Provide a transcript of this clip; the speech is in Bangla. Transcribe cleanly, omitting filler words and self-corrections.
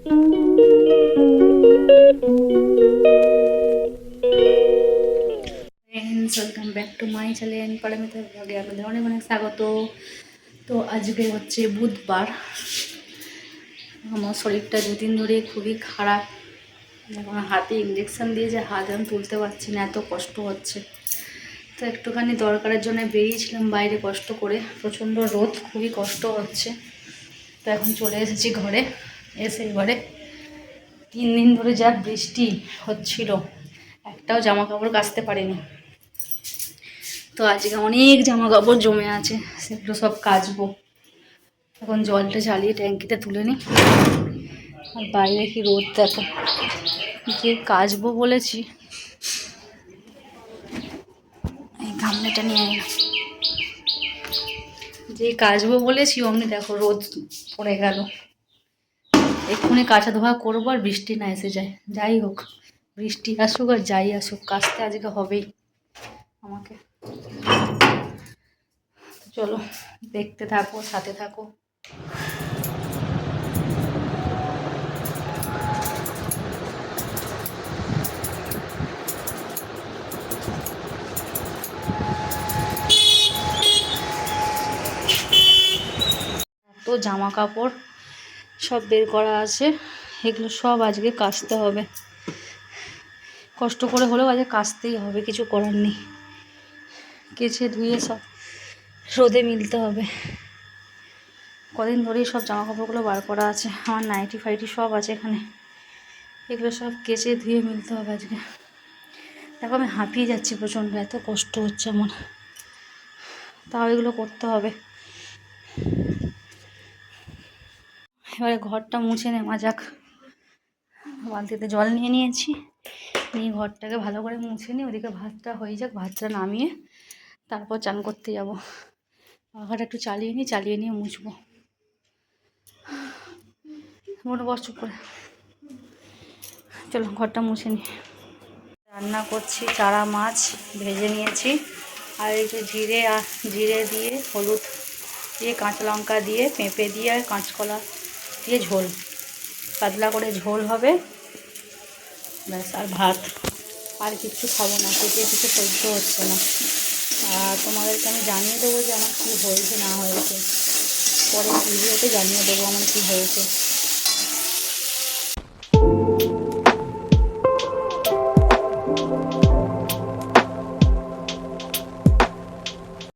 Welcome back to my channel Paramita ব্লগে আপনাদের অনেক অনেক স্বাগত। তো আজকে হচ্ছে বুধবার। আমার শরীরটা দুদিন ধরে খুবই খারাপ। এখন হাতে ইঞ্জেকশন দিয়েছে, হাত আমি তুলতে পারছি না, এত কষ্ট হচ্ছে। তো একটুখানি দরকারের জন্য বেরিয়েছিলাম বাইরে কষ্ট করে, প্রচণ্ড রোদ, খুবই কষ্ট হচ্ছে। তো এখন চলে এসেছি ঘরে। এসে এবারে 3 দিন ধরে যা বৃষ্টি হচ্ছিল, একটাও জামা কাপড় কাচতে পারিনি। তো আজকে অনেক জামা কাপড় জমে আছে, সেগুলো সব কাচবো। এখন জলটা জ্বালিয়ে ট্যাঙ্কিতে তুলে নিই। আর বাইরে কি রোদ দেখো। যে কাচবো বলেছি, এই গামলাটা নিয়ে নিই। যে কাচবো বলেছি অমনি দেখো রোদ পড়ে গেল। এক্ষুনি কাচা ধোয়া করবো আর বৃষ্টি না এসে যায়। যাই হোক, বৃষ্টি আসুক আর যাই আসুক, কাচতে আজকে হবেই আমাকে। চলো দেখতে থাকো, সাথে থাকো। তো জামা কাপড় সব বের করা আছে, এগুলো সব আজকে কাচতে হবে। কষ্ট করে হলেও আজকে কাচতেই হবে, কিছু করার নেই। কেচে ধুয়ে সব রোদে মিলতে হবে। কদিন ধরেই সব জামা কাপড়গুলো বার করা আছে, আমার নাইটি ফাইটি সব আছে এখানে। এগুলো সব কেচে ধুয়ে মিলতে হবে আজকে। দেখো আমি হাঁপিয়ে যাচ্ছি প্রচণ্ড, এত কষ্ট হচ্ছে আমার, তাও এগুলো করতে হবে। এবারে ঘরটা মুছে নেওয়া যাক। বালতিতে জল নিয়ে নিয়েছি, নিয়ে ঘরটাকে ভালো করে মুছে নিই। ওদিকে ভাতটা হয়ে যাক, ভাতটা নামিয়ে তারপর চান করতে যাব। পাখাটা একটু চালিয়ে নিয়ে মুছবো। মোটো বস চুপ করে। চলো ঘরটা মুছে নিই। রান্না করছি, চারা মাছ ভেজে নিয়েছি। আর এই যে জিরে দিয়ে, হলুদ দিয়ে, কাঁচা লঙ্কা দিয়ে, পেঁপে দিয়ে আর কাঁচকলা দিয়ে ঝোল, পাতলা করে ঝোল হবে ব্যাস। আর ভাত, আর কিছু খাবো না, পেটে কিছু সহ্য হচ্ছে না। আর তোমাদেরকে আমি জানিয়ে দেবো যে আমার কী হয়েছে না হয়েছে, পরে ভিডিওতে জানিয়ে দেবো আমার কী হয়েছে।